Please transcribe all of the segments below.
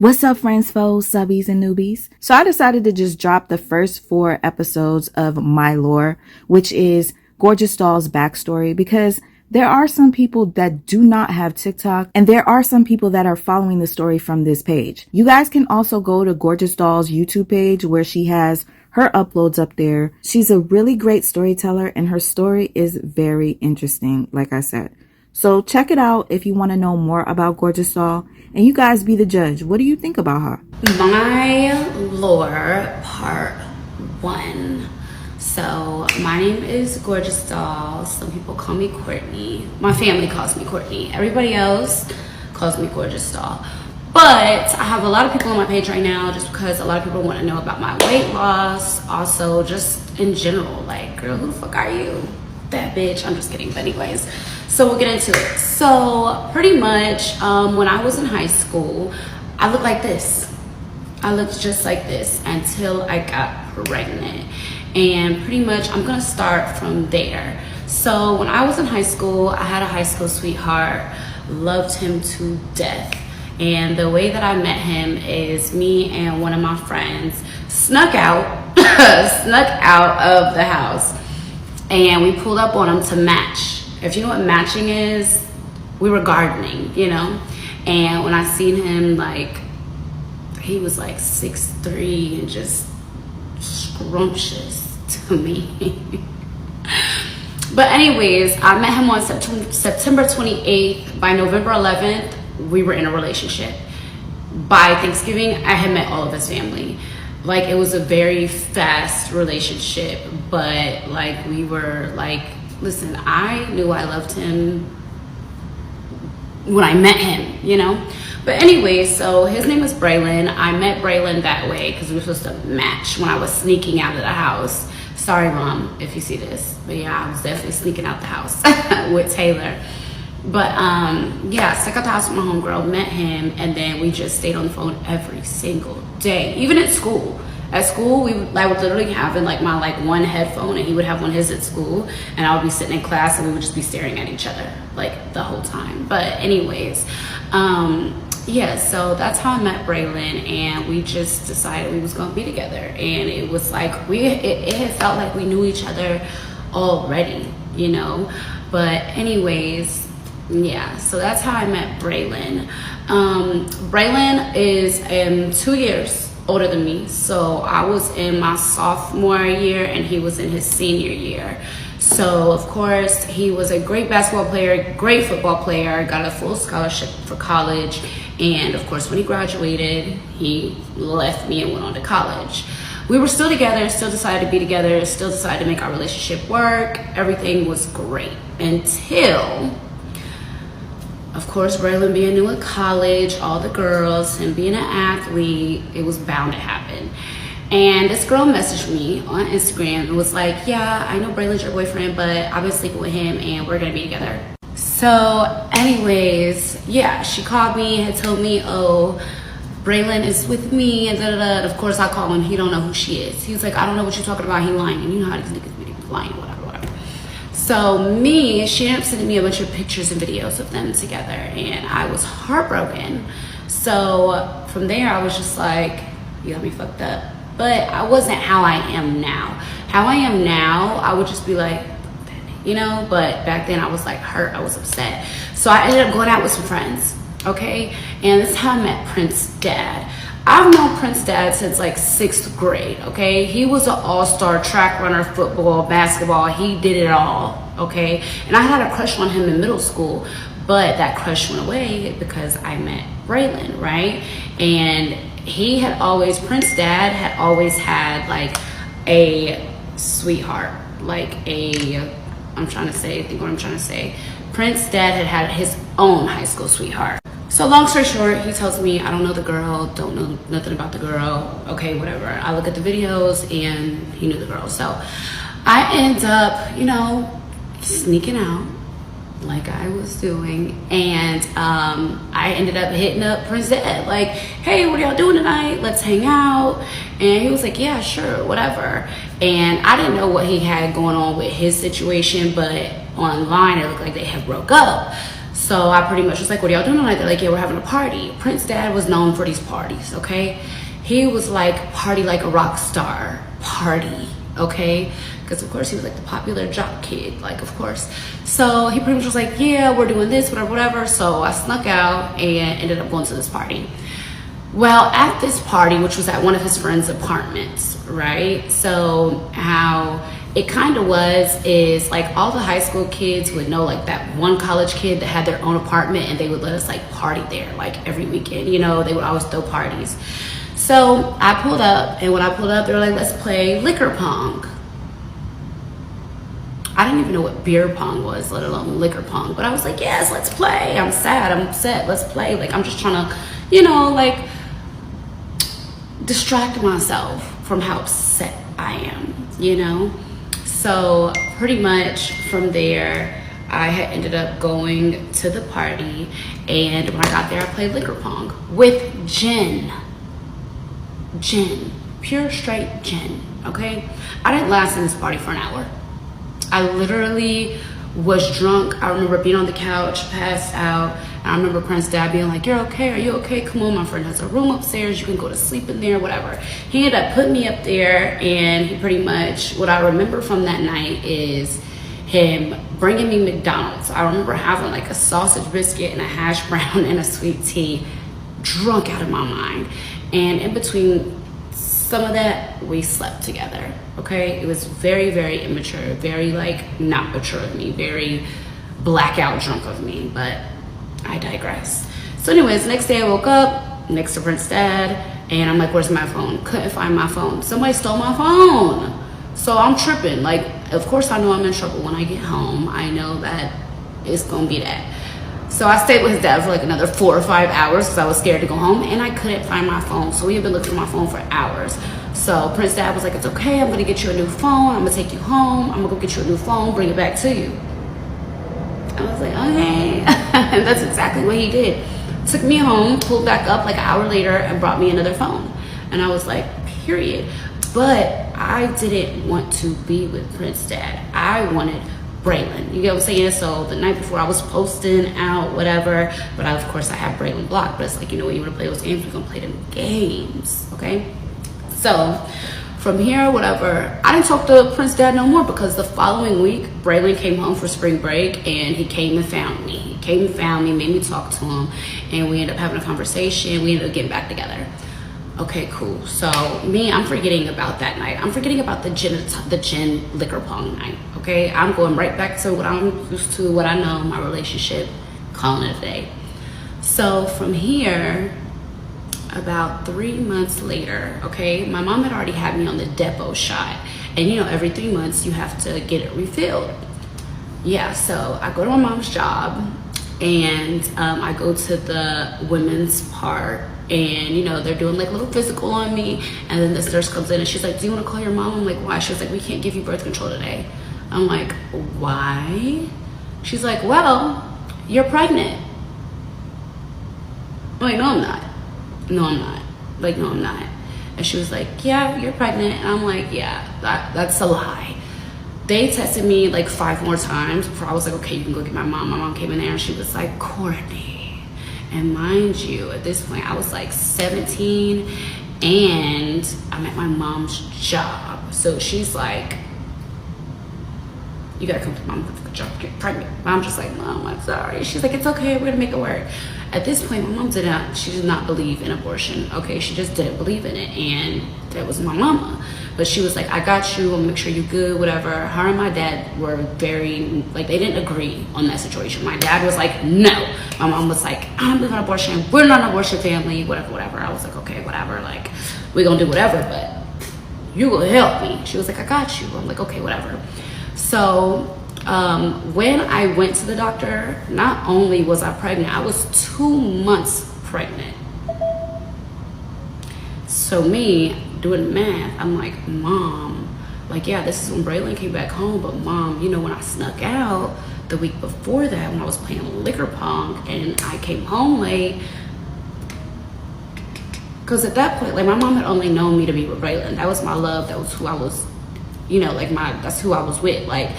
What's up, friends, foes, subbies, and newbies? So I decided to just drop the first 4 episodes of My Lore, which is Gorgeous Doll's backstory, because there are some people that do not have TikTok, and there are some people that are following the story from this page. You guys can also go to Gorgeous Doll's YouTube page where she has her uploads up there. She's a really great storyteller, and her story is very interesting, like I said. So check it out if you want to know more about Gorgeous Doll, and you guys be the judge. What do you think about her? My Lore Part 1. So my name is Gorgeous Doll. Some people call me Courtney. My family calls me Courtney. Everybody else calls me Gorgeous Doll. But I have a lot of people on my page right now just because a lot of people want to know about my weight loss. Also, just in general, like, girl, who the fuck are you? That bitch. I'm just kidding. But anyways, so we'll get into it. So pretty much when I was in high school, I looked like this. I looked just like this until I got pregnant. And pretty much I'm gonna start from there. So when I was in high school, I had a high school sweetheart, loved him to death. And the way that I met him is me and one of my friends snuck out of the house, and we pulled up on him to match. If you know what matching is, we were gardening, you know? And when I seen him, like, he was like 6'3" and just scrumptious to me. But anyways, I met him on September 28th. By November 11th, we were in a relationship. By Thanksgiving, I had met all of his family. Like, it was a very fast relationship, but like, we were like, listen, I knew I loved him when I met him, you know? But anyway, so his name was Brillin. I met Brillin that way because we were supposed to match when I was sneaking out of the house. Sorry, Mom, if you see this. But yeah, I was definitely sneaking out the house with Taylor. But yeah, stuck out the house with my homegirl, met him, and then we just stayed on the phone every single day, even at school. At school, we would literally having like my one headphone, and he would have one of his at school, and I would be sitting in class, and we would just be staring at each other like the whole time. But anyways, yeah, so that's how I met Brillin, and we just decided we was gonna be together, and it was like it had felt like we knew each other already, you know. But anyways, yeah, so that's how I met Brillin. Brillin is 2 years older than me, so I was in my sophomore year and he was in his senior year. So of course he was a great basketball player, great football player, got a full scholarship for college, and of course when he graduated he left me and went on to college. We were still together, still decided to be together, still decided to make our relationship work. Everything was great until, of course, Brillin being new at college, all the girls, and being an athlete, it was bound to happen. And this girl messaged me on Instagram and was like, yeah, I know Brillin's your boyfriend, but I've been sleeping with him and we're gonna be together. So anyways, yeah, she called me, had told me, oh, Brillin is with me, and da-da-da. Of course, I call him, he don't know who she is. He was like, I don't know what you're talking about, he lying. And you know how these niggas be lying, whatever. So she ended up sending me a bunch of pictures and videos of them together, and I was heartbroken. So from there, I was just like, you got me fucked up. But I wasn't how I am now. How I am now, I would just be like, you know, but back then I was like hurt, I was upset. So I ended up going out with some friends, okay? And this is how I met Prince's dad. I've known Prince's dad since like 6th grade, okay? He was an all-star track runner, football, basketball. He did it all, okay? And I had a crush on him in middle school, but that crush went away because I met Brillin, right? And Prince's dad had always had like a sweetheart, like I'm trying to say. Prince's dad had his own high school sweetheart. So long story short, he tells me, I don't know the girl, don't know nothing about the girl, okay, whatever. I look at the videos and he knew the girl. So I end up, you know, sneaking out like I was doing. And I ended up hitting up Prince's dad, like, hey, what are y'all doing tonight? Let's hang out. And he was like, yeah, sure, whatever. And I didn't know what he had going on with his situation, but online it looked like they had broke up. So I pretty much was like, what are y'all doing tonight? They're like, yeah, we're having a party. Prince's dad was known for these parties, okay? He was like, party like a rock star, party, okay? Because of course he was like the popular jock kid, like, of course. So he pretty much was like, yeah, we're doing this, whatever, whatever. So I snuck out and ended up going to this party. Well, at this party, which was at one of his friends' apartments, right? So how it kind of was is like all the high school kids would know like that one college kid that had their own apartment, and they would let us like party there like every weekend, you know, they would always throw parties. So I pulled up, and when I pulled up, they were like, let's play liquor pong. I didn't even know what beer pong was, let alone liquor pong, but I was like, yes, let's play. I'm sad, I'm upset, let's play. Like, I'm just trying to, you know, like distract myself from how upset I am, you know? So pretty much from there, I had ended up going to the party, and when I got there, I played liquor pong with gin. Gin, pure straight gin, okay? I didn't last in this party for an hour. I literally was drunk. I remember being on the couch, passed out. And I remember Prince's dad being like, you're okay, are you okay? Come on, my friend has a room upstairs. You can go to sleep in there, whatever. He ended up putting me up there, and he pretty much, what I remember from that night is him bringing me McDonald's. I remember having like a sausage biscuit and a hash brown and a sweet tea, drunk out of my mind. And in between some of that, we slept together, okay? It was very, very immature, very like not mature of me, very blackout drunk of me, but I digress. So anyways, next day I woke up next to Prince's dad, and I'm like, where's my phone? Couldn't find my phone. Somebody stole my phone. So I'm tripping. Like, of course I know I'm in trouble when I get home. I know that it's gonna be that. So I stayed with his dad for like another 4 or 5 hours because I was scared to go home, and I couldn't find my phone. So we had been looking for my phone for hours. So Prince's dad was like, it's okay, I'm gonna get you a new phone. I'm gonna take you home. I'm gonna go get you a new phone, bring it back to you. I was like, okay. And that's exactly what he did. Took me home, pulled back up like an hour later, and brought me another phone. And I was like, period. But I didn't want to be with Prince's dad. I wanted Brillin. You get what I'm saying? So the night before I was posting out, whatever, but of course I have Brillin blocked. But it's like, you know what, you want to play those games, we're gonna play them games, okay? So from here, whatever, I didn't talk to Prince's dad no more, because the following week Brillin came home for spring break, and he came and found me. He came and found me, made me talk to him, and we ended up having a conversation. We ended up getting back together. Okay, cool. So me, I'm forgetting about that night. I'm forgetting about the gin liquor pong night. Okay, I'm going right back to what I'm used to, what I know, my relationship, calling it a day. So from here, about 3 months later, okay, my mom had already had me on the depot shot, and you know, every 3 months you have to get it refilled. Yeah, so I go to my mom's job, and I go to the women's part, and you know, they're doing like a little physical on me, and then this nurse comes in and she's like, do you want to call your mom? I'm like, why? She was like, we can't give you birth control today. I'm like, why? She's like, well, you're pregnant. I'm like, no, I'm not. No, I'm not. Like, no, I'm not. And she was like, yeah, you're pregnant. And I'm like, yeah, that's a lie. They tested me like 5 more times before I was like, okay, you can go get my mom. My mom came in there and she was like, Courtney. And mind you, at this point, I was like 17 and I'm at my mom's job. So she's like, you gotta come to mom's job, get pregnant. Mom's just like, Mom, I'm sorry. She's like, it's okay, we're gonna make it work. At this point, my mom she did not believe in abortion, okay? She just didn't believe in it, and that was my mama. But she was like, I got you, I'll make sure you're good, whatever. Her and my dad were very, like, they didn't agree on that situation. My dad was like, no. My mom was like, I don't believe in abortion, we're not an abortion family, whatever, whatever. I was like, okay, whatever, like, we're gonna do whatever, but you will help me. She was like, I got you. I'm like, okay, whatever. So when I went to the doctor, not only was I pregnant, I was 2 months pregnant. So me doing the math, I'm like, Mom, like, yeah, this is when Brillin came back home, but Mom, you know, when I snuck out the week before that, when I was playing liquor pong and I came home late, because at that point, like, my mom had only known me to be with Brillin. That was my love. That was who I was, you know, like, that's who I was with. Like,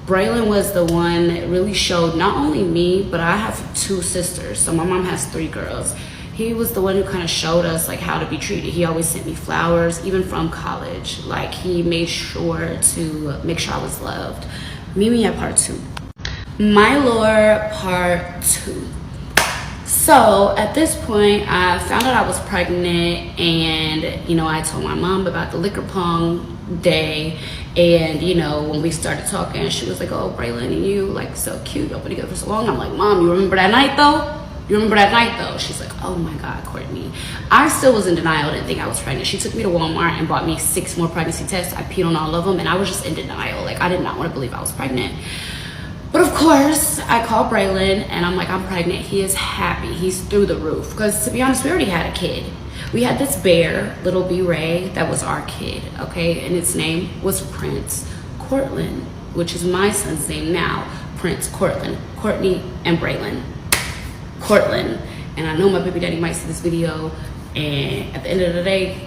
Brillin was the one that really showed not only me, but I have 2 sisters. So my mom has 3 girls. He was the one who kind of showed us like how to be treated. He always sent me flowers, even from college. Like he made sure to make sure I was loved. Mimi had part 2. My lore part 2. So at this point, I found out I was pregnant, and you know, I told my mom about the liquor pong day. And you know, when we started talking, she was like, "Oh, Brillin and you like so cute. Y'all been together for so long." I'm like, "Mom, you remember that night though? You remember that night though?" She's like, "Oh my God, Courtney." I still was in denial. Didn't think I was pregnant. She took me to Walmart and bought me 6 more pregnancy tests. I peed on all of them, and I was just in denial. Like I did not want to believe I was pregnant. But of course, I called Brillin and I'm like, "I'm pregnant." He is happy. He's through the roof. Because to be honest, we already had a kid. We had this bear, little B-Ray, that was our kid, okay? And its name was Prince Courtland, which is my son's name now. Prince Courtland. Courtney and Brillin. Courtland. And I know my baby daddy might see this video. And at the end of the day,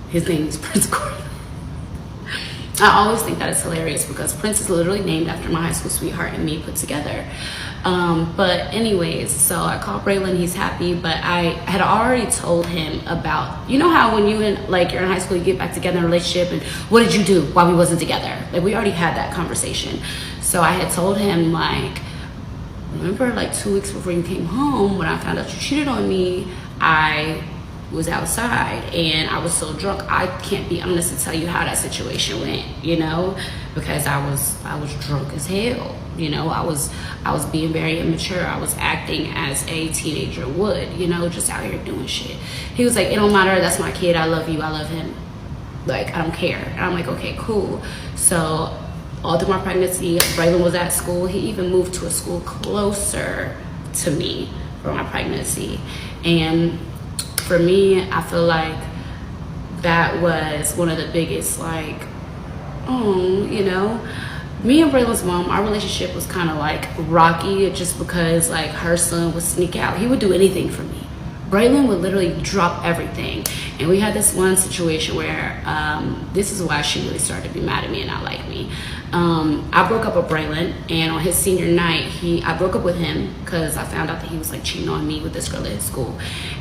his name is Prince Courtland. I always think that is hilarious because Prince is literally named after my high school sweetheart and me put together. But anyways, so I called Brillin, he's happy, but I had already told him about, you know how when you're in high school, you get back together in a relationship, and what did you do while we wasn't together? Like we already had that conversation. So I had told him like, remember like 2 weeks before you came home when I found out you cheated on me, I was outside and I was so drunk. I can't be honest to tell you how that situation went, you know, because I was drunk as hell. You know, I was being very immature. I was acting as a teenager would, you know, just out here doing shit. He was like, "It don't matter, that's my kid, I love you, I love him. Like, I don't care." And I'm like, "Okay, cool." So all through my pregnancy, Brillin was at school. He even moved to a school closer to me for my pregnancy. And for me, I feel like that was one of the biggest, like, you know, me and Brillin's mom, our relationship was kind of like rocky just because like her son would sneak out. He would do anything for me. Brillin would literally drop everything. And we had this one situation where, this is why she really started to be mad at me and not like me. I broke up with Brillin, and on his senior night, I broke up with him because I found out that he was like cheating on me with this girl at his school.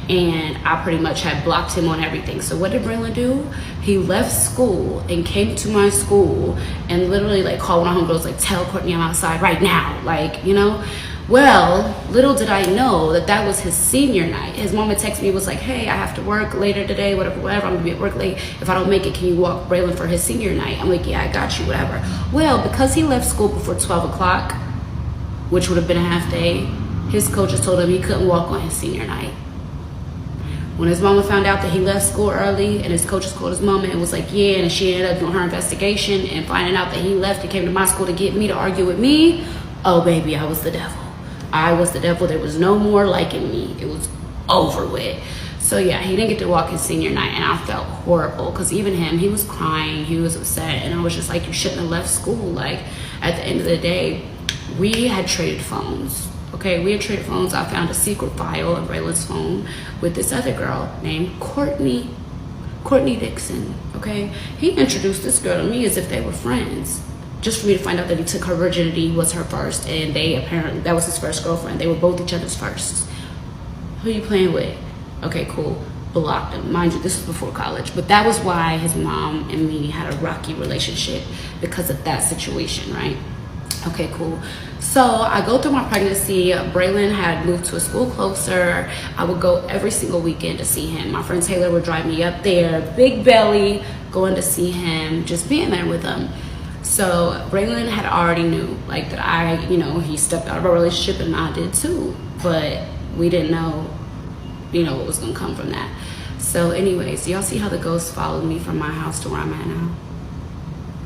And I pretty much had blocked him on everything. So what did Brillin do? He left school and came to my school and literally like called one of my homegirls, like, "Tell Courtney I'm outside right now." Like, you know? Well, little did I know that that was his senior night. His mom had texted me, was like, "Hey, I have to work later today, whatever, I'm gonna be at work late. If I don't make it, can you walk Brillin for his senior night?" I'm like, "Yeah, I got you, whatever." Well, because he left school before 12 o'clock, which would have been a half day, his coaches told him he couldn't walk on his senior night. When his mama found out that he left school early, and his coaches called his mama and was like, "Yeah," and she ended up doing her investigation and finding out that he left and came to my school to get me to argue with me, oh baby, I was the devil. I was the devil. There was no more liking me. It was over with. So yeah, he didn't get to walk his senior night, and I felt horrible because even him, he was crying, he was upset, and I was just like, you shouldn't have left school. Like, at the end of the day, we had traded phones. Okay, we had traded phones. I found a secret file of Braylen's phone with this other girl named Courtney Dixon. Okay, he introduced this girl to me as if they were friends, just for me to find out that he took her virginity, was her first, and they apparently, that was his first girlfriend. They were both each other's firsts. Who are you playing with? Okay, cool. Blocked him. Mind you, this was before college, but that was why his mom and me had a rocky relationship, because of that situation, right? Okay, cool. So I go through my pregnancy. Brillin had moved to a school closer. I would go every single weekend to see him. My friend Taylor would drive me up there, big belly, going to see him, just being there with him. So Brillin had already knew, like, that he stepped out of our relationship, and I did too. But we didn't know, what was gonna come from that. So anyways, y'all see how the ghost followed me from my house to where I'm at now?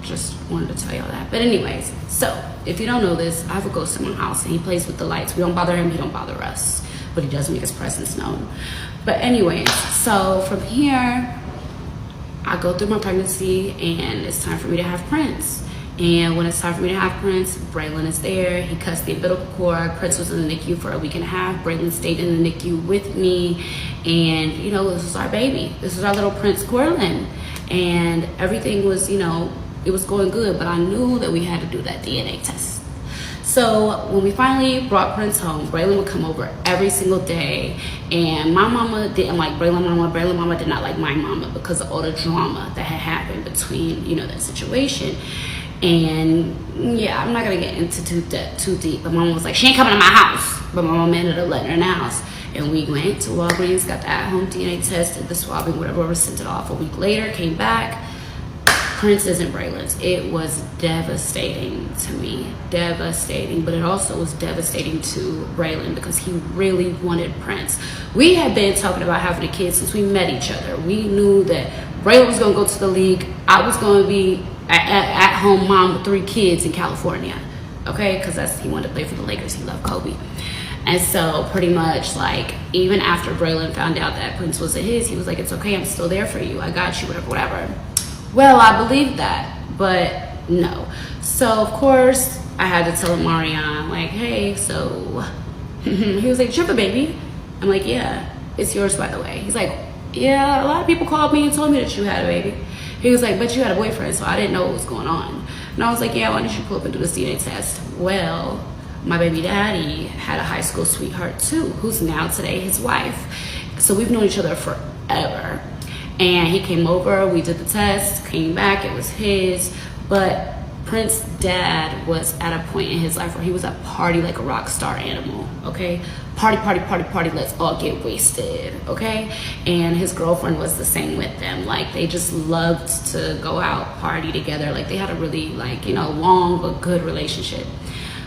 Just wanted to tell y'all that. But anyways, so if you don't know this, I have a ghost in my house, and he plays with the lights. We don't bother him, he don't bother us, but he does make his presence known. But anyways, so from here, I go through my pregnancy, and it's time for me to have Prince. And when it's time for me to have Prince, Brillin is there. He cuts the umbilical cord. Prince was in the NICU for a week and a half. Brillin stayed in the NICU with me. And, this was our baby. This was our little Prince Courtland. And everything was, It was going good, but I knew that we had to do that DNA test. So when we finally brought Prince home, Brillin would come over every single day, and my mama didn't like Brillin mama. Brillin mama did not like my mama because of all the drama that had happened between, you know, that situation. And yeah, I'm not gonna get into that too deep. But mama was like, she ain't coming to my house. But my mama ended up letting her in the house. And we went to Walgreens, got the at-home DNA test, did the swabbing, whatever, sent it off. A week later, came back. Prince isn't Brillin's. It was devastating to me, devastating, but it also was devastating to Brillin because he really wanted Prince. We had been talking about having a kid since we met each other. We knew that Brillin was going to go to the league. I was going to be at home mom with 3 kids in California, okay, because he wanted to play for the Lakers. He loved Kobe. And so pretty much, like, even after Brillin found out that Prince wasn't his, he was like, it's okay, I'm still there for you, I got you, whatever. Well, I believed that, but no. So, of course, I had to tell Marion, like, hey, so, he was like, you have a baby? I'm like, yeah, it's yours, by the way. He's like, yeah, a lot of people called me and told me that you had a baby. He was like, but you had a boyfriend, so I didn't know what was going on. And I was like, yeah, why don't you pull up and do the DNA test? Well, my baby daddy had a high school sweetheart, too, who's now today his wife. So we've known each other forever. And he came over, we did the test, came back, it was his. But Prince's dad was at a point in his life where he was a party like a rock star animal, okay? Party, party, party, party, let's all get wasted, okay? And his girlfriend was the same with them. Like, they just loved to go out, party together. Like, they had a really, like, you know, long but good relationship.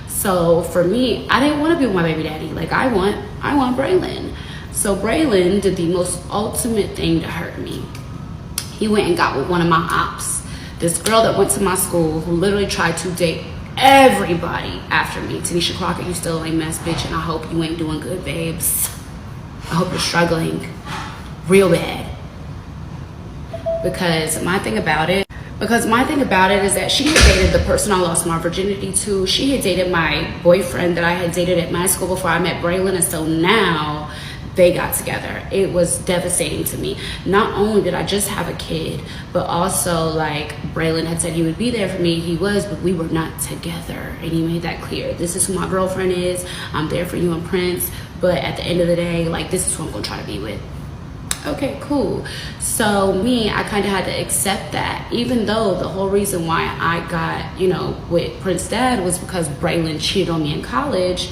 So for me, I didn't want to be with my baby daddy. Like, I want Brillin. So Brillin did the most ultimate thing to hurt me. He went and got with one of my ops, this girl that went to my school who literally tried to date everybody after me. Tanisha Crockett, you still a mess, bitch, and I hope you ain't doing good, babes. I hope you're struggling real bad. Because my thing about it is that she had dated the person I lost my virginity to. She had dated my boyfriend that I had dated at my school before I met Brillin, and so now they got together. It was devastating to me. Not only did I just have a kid, but also, like, Brillin had said he would be there for me. He was, but we were not together. And he made that clear. This is who my girlfriend is. I'm there for you and Prince. But at the end of the day, like, this is who I'm gonna try to be with. Okay, cool. So me, I kind of had to accept that, even though the whole reason why I got, you know, with Prince's dad was because Brillin cheated on me in college.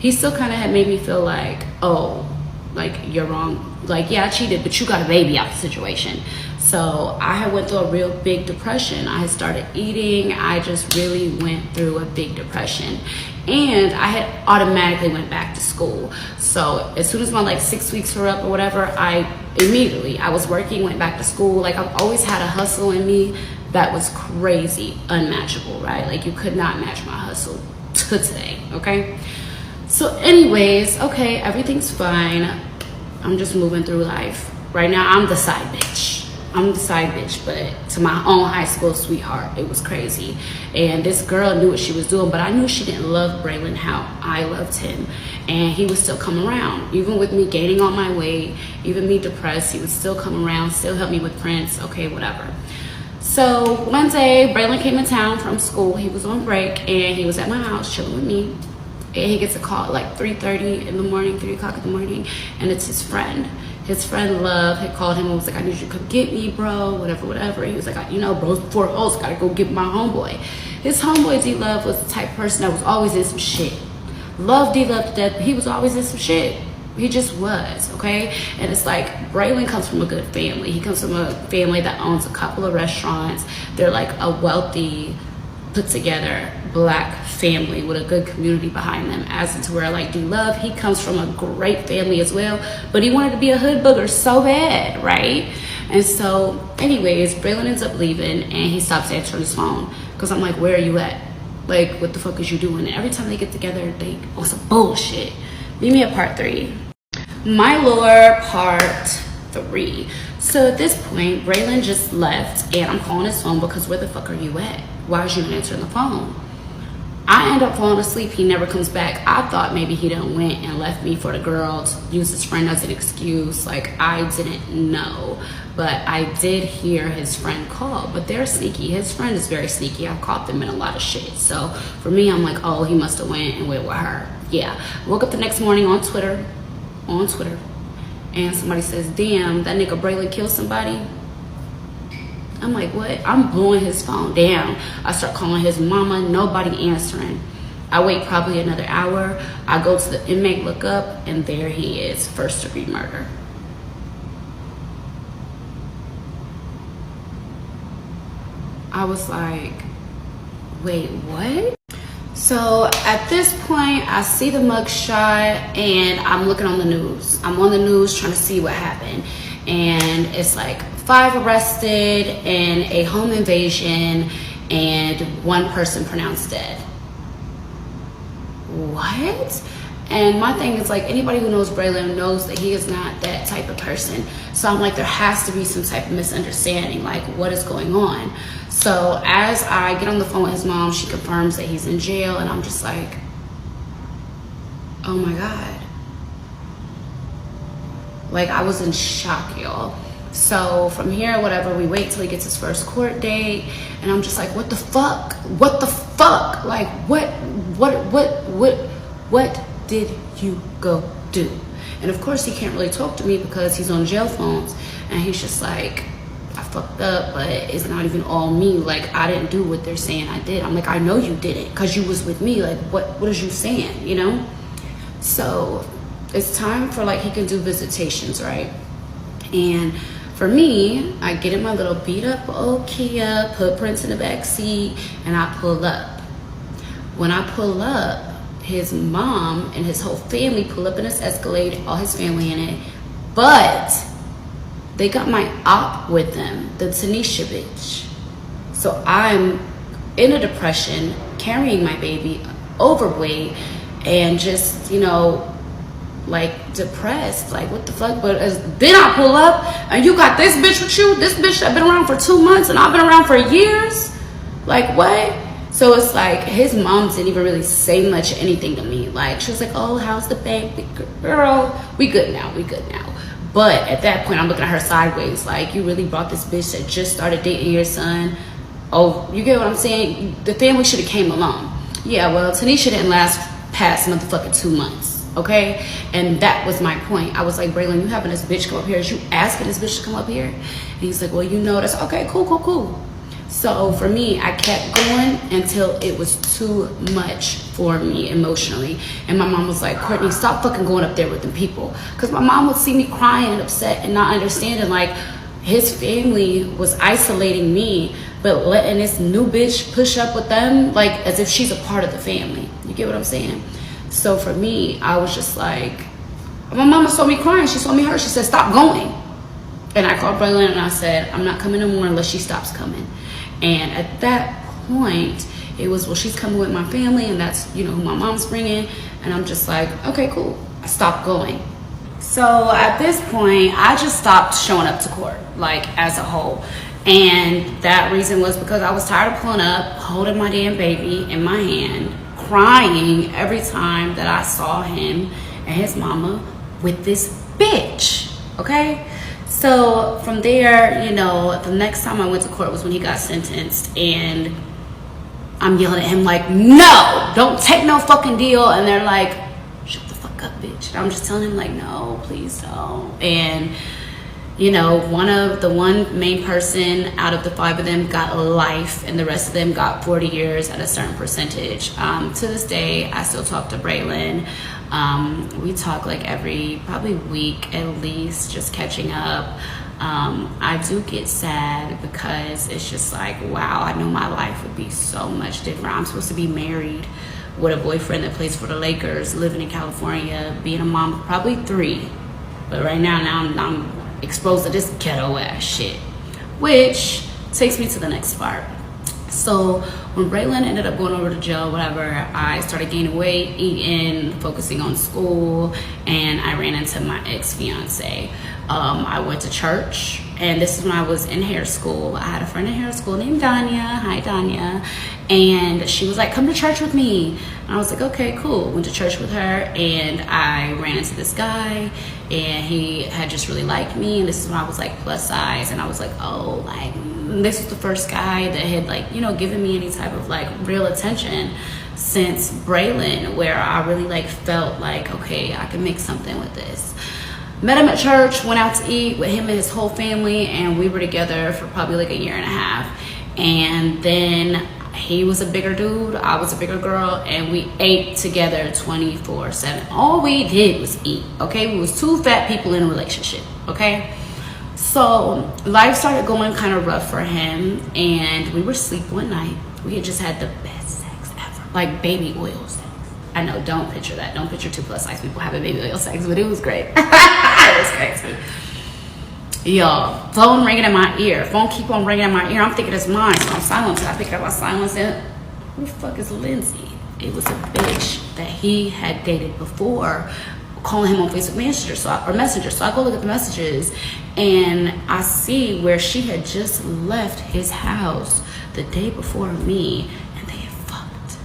He still kind of had made me feel like, oh, like, you're wrong. Like, yeah, I cheated, but you got a baby out the situation. So I had went through a real big depression. I had started eating. I just really went through a big depression. And I had automatically went back to school. So as soon as my, like, 6 weeks were up or whatever, I was working, went back to school. Like, I've always had a hustle in me that was crazy, unmatchable, right? Like, you could not match my hustle to today, okay? So anyways, okay, everything's fine. I'm just moving through life. Right now, I'm the side bitch. But to my own high school sweetheart, it was crazy. And this girl knew what she was doing, but I knew she didn't love Brillin how I loved him. And he would still come around. Even with me gaining on my weight, even me depressed, he would still come around, still help me with Prince, okay, whatever. So one day, Brillin came in town from school. He was on break, and he was at my house chilling with me. And he gets a call at like 3:30 in the morning, 3 o'clock in the morning, and it's his friend. His friend Love had called him and was like, I need you to come get me, bro, whatever. He was like, you know, bro, 4 O's, gotta go get my homeboy. His homeboy D-Love was the type of person that was always in some shit. Loved D-Love to death, but he was always in some shit. He just was, okay? And it's like, Brillin comes from a good family. He comes from a family that owns a couple of restaurants. They're like a wealthy, put together Black family with a good community behind them, as into where, like, D-Love, he comes from a great family as well, but he wanted to be a hood booger so bad, right? And so anyways, Brillin ends up leaving, and he stops answering his phone because I'm like, where are you at? Like, what the fuck is you doing? And every time they get together, they on some bullshit. Meet me at part 3. My lore part 3. So at this point, Brillin just left, and I'm calling his phone because where the fuck are you at? Why is you not answering the phone? I end up falling asleep. He never comes back. I thought maybe he done went and left me for the girl to use his friend as an excuse. Like, I didn't know. But I did hear his friend call. But they're sneaky. His friend is very sneaky. I've caught them in a lot of shit. So for me, I'm like, oh, he must have went and went with her. Yeah. Woke up the next morning on Twitter. And somebody says, damn, that nigga Brillin killed somebody. I'm like, what? I'm blowing his phone down. I start calling his mama, nobody answering. I wait probably another hour. I go to the inmate, look up, and there he is, first-degree murder. I was like, wait, what? So at this point, I see the mugshot and I'm looking on the news. I'm on the news trying to see what happened. And it's like 5 arrested in a home invasion and 1 person pronounced dead. What? And my thing is, like, anybody who knows Brillin knows that he is not that type of person. So I'm like, there has to be some type of misunderstanding, like, what is going on? So as I get on the phone with his mom, she confirms that he's in jail, and I'm just like, oh my God. Like, I was in shock, y'all. So from here, whatever, we wait till he gets his first court date, and I'm just like, what the fuck? What the fuck? Like, what did you go do? And of course, he can't really talk to me because he's on jail phones, and he's just like, I fucked up, but it's not even all me. Like, I didn't do what they're saying I did. I'm like, I know you did it because you was with me. Like, what is you saying, you know? So it's time for, like, he can do visitations, right? And for me, I get in my little beat up old Kia, put Prince in the back seat, and I pull up. When I pull up, his mom and his whole family pull up in his Escalade, all his family in it, but they got my op with them, the Tanisha bitch. So I'm in a depression, carrying my baby, overweight, and just, you know, like, depressed. Like, what the fuck? But then I pull up, and you got this bitch with you, this bitch that been around for 2 months, and I've been around for years? Like, what? So it's like, his mom didn't even really say much anything to me. Like, she was like, oh, how's the baby? Girl, we good now, we good now. But at that point, I'm looking at her sideways, like, you really brought this bitch that just started dating your son? Oh, you get what I'm saying? The family should have came along. Yeah, well, Tanisha didn't last past motherfucking 2 months, okay? And that was my point. I was like, Brillin, you having this bitch come up here? Is you asking this bitch to come up here? And he's like, well, you know, that's okay, cool. So for me, I kept going until it was too much for me emotionally. And my mom was like, Courtney, stop fucking going up there with them people. Because my mom would see me crying and upset and not understanding, like, his family was isolating me, but letting this new bitch push up with them, like, as if she's a part of the family. You get what I'm saying? So for me, I was just like, my mama saw me crying. She saw me hurt. She said, stop going. And I called Brillin and I said, I'm not coming no more unless she stops coming. And at that point, it was, well, she's coming with my family, and that's, you know, who my mom's bringing. And I'm just like, okay, cool. I stopped going. So at this point, I just stopped showing up to court, like, as a whole. And that reason was because I was tired of pulling up, holding my damn baby in my hand, crying every time that I saw him and his mama with this bitch, okay? So from there, you know, the next time I went to court was when he got sentenced, and I'm yelling at him like, no, don't take no fucking deal. And they're like, shut the fuck up, bitch. And I'm just telling him like, no, please don't. And, you know, one main person out of the 5 of them got life, and the rest of them got 40 years at a certain percentage. To this day, I still talk to Brillin. We talk like every probably week at least, just catching up. I do get sad because it's just like, wow, I know my life would be so much different. I'm supposed to be married with a boyfriend that plays for the Lakers, living in California, being a mom of probably 3. But right now I'm exposed to this ghetto ass shit, which takes me to the next part. So when Brillin ended up going over to jail, whatever, I started gaining weight, eating, focusing on school, and I ran into my ex-fiance. I went to church And this is when I was in hair school. I had a friend in hair school named Danya. Hi, Danya. And she was like, come to church with me. And I was like, okay, cool. Went to church with her, and I ran into this guy, and he had just really liked me. And this is when I was like plus size, and I was like, oh, like, this was the first guy that had, like, you know, given me any type of like real attention since Brillin, where I really like felt like, okay, I can make something with this. Met him at church, went out to eat with him and his whole family, and we were together for probably like a year and a half. And then he was a bigger dude, I was a bigger girl, and we ate together 24/7. All we did was eat, okay? We was two fat people in a relationship, okay? So life started going kind of rough for him, and we were asleep one night. We had just had the best sex ever, like baby oil sex. I know, don't picture that. Don't picture 2 plus size people having baby oil sex, but it was great. It was crazy. Y'all, phone ringing in my ear. Phone keep on ringing in my ear. I'm thinking it's mine, so I'm silent. So I pick up my silence, and who the fuck is Lindsay? It was a bitch that he had dated before, calling him on Facebook Messenger. So I go look at the messages, and I see where she had just left his house the day before me, and they had fucked.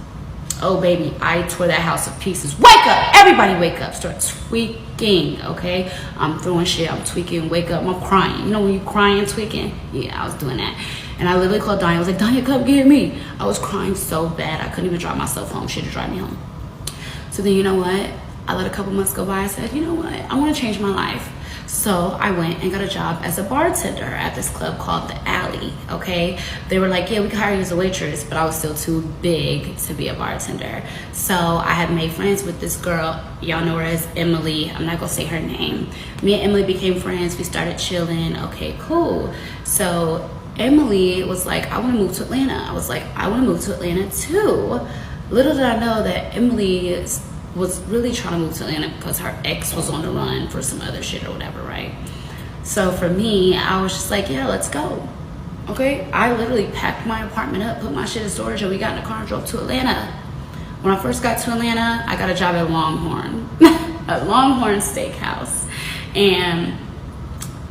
Oh baby, I tore that house to pieces. Wake up! Everybody wake up. Start tweaking, okay? I'm throwing shit, I'm tweaking, wake up, I'm crying. You know when you crying, tweaking? Yeah, I was doing that. And I literally called Danya. I was like, Danya, come get me. I was crying so bad, I couldn't even drive myself home. She had to drive me home. So then, you know what? I let a couple months go by. I said, you know what? I want to change my life. So I went and got a job as a bartender at this club called The Alley, okay? They were like, yeah, we can hire you as a waitress, but I was still too big to be a bartender. So I had made friends with this girl. Y'all know her as Emily. I'm not gonna say her name. Me and Emily became friends. We started chilling. Okay, cool. So Emily was like, I want to move to Atlanta. I was like, I want to move to Atlanta too. Little did I know that Emily was really trying to move to Atlanta because her ex was on the run for some other shit or whatever, right? So for me, I was just like, yeah, let's go. Okay, I literally packed my apartment up, put my shit in storage, and we got in the car and drove to Atlanta. When I first got to Atlanta, I got a job at Longhorn, at Longhorn Steakhouse. And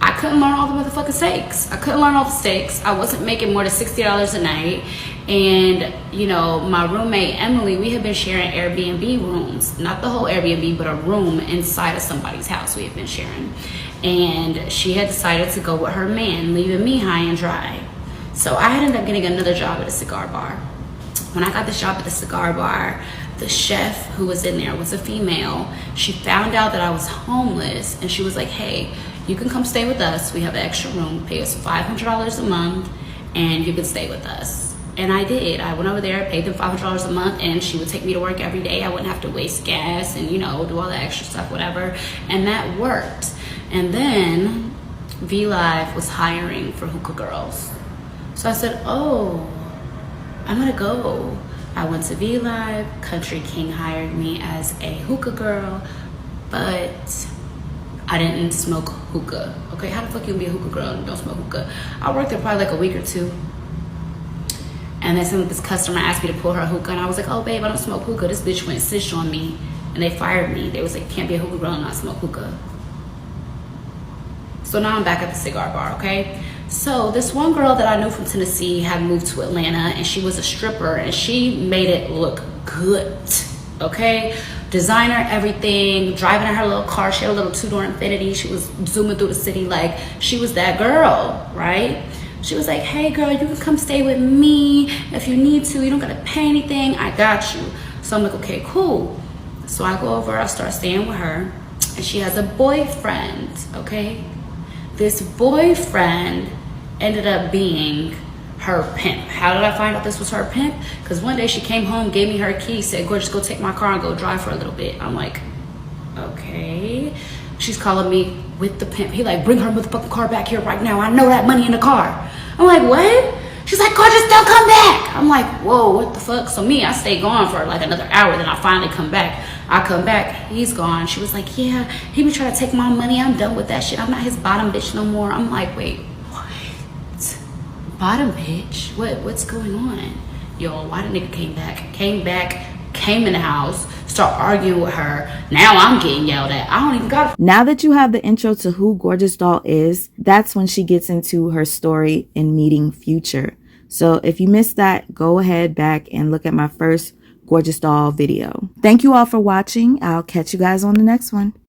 I couldn't learn all the motherfucking steaks. I couldn't learn all the steaks. I wasn't making more than $60 a night. And, you know, my roommate, Emily, we had been sharing Airbnb rooms. Not the whole Airbnb, but a room inside of somebody's house we had been sharing. And she had decided to go with her man, leaving me high and dry. So I ended up getting another job at a cigar bar. When I got this job at the cigar bar, the chef who was in there was a female. She found out that I was homeless, and she was like, hey, you can come stay with us. We have an extra room. Pay us $500 a month, and you can stay with us. And I did. I went over there, paid them $500 a month, and she would take me to work every day. I wouldn't have to waste gas and, you know, do all the extra stuff, whatever. And that worked. And then V-Live was hiring for hookah girls. So I said, oh, I'm gonna go. I went to V-Live. Country King hired me as a hookah girl, but I didn't smoke hookah. Okay, how the fuck you can be a hookah girl and don't smoke hookah? I worked there probably like a week or two. And then this customer asked me to pull her hookah, and I was like, oh babe, I don't smoke hookah. This bitch went snitched on me, and they fired me. They was like, can't be a hookah girl and not smoke hookah. So now I'm back at the cigar bar, okay? So this one girl that I knew from Tennessee had moved to Atlanta, and she was a stripper, and she made it look good, okay? Designer, everything, driving in her little car. She had a little 2-door Infiniti. She was zooming through the city like she was that girl, right? She was like, hey girl, you can come stay with me if you need to. You don't gotta pay anything, I got you. So I'm like, okay, cool. So I go over, I start staying with her, and she has a boyfriend, okay? This boyfriend ended up being her pimp. How did I find out this was her pimp? Because one day she came home, gave me her key, said, gorgeous, go take my car and go drive for a little bit. I'm like, okay. She's calling me with the pimp. He like, bring her motherfucking car back here right now. I know that money in the car. I'm like, what? She's like, gorgeous, don't come back. I'm like, whoa, what the fuck? So me, I stay gone for like another hour. Then I finally come back. I come back, he's gone. She was like, yeah, he be trying to take my money. I'm done with that shit. I'm not his bottom bitch no more. I'm like, wait, what? Bottom bitch? What's going on? Yo, why the nigga came back, came in the house, start arguing with her. Now I'm getting yelled at. I don't even got it. Now that you have the intro to who Gorgeous Doll is, that's when she gets into her story in meeting Future. So if you missed that, go ahead back and look at my first Gorgeous Doll video. Thank you all for watching. I'll catch you guys on the next one.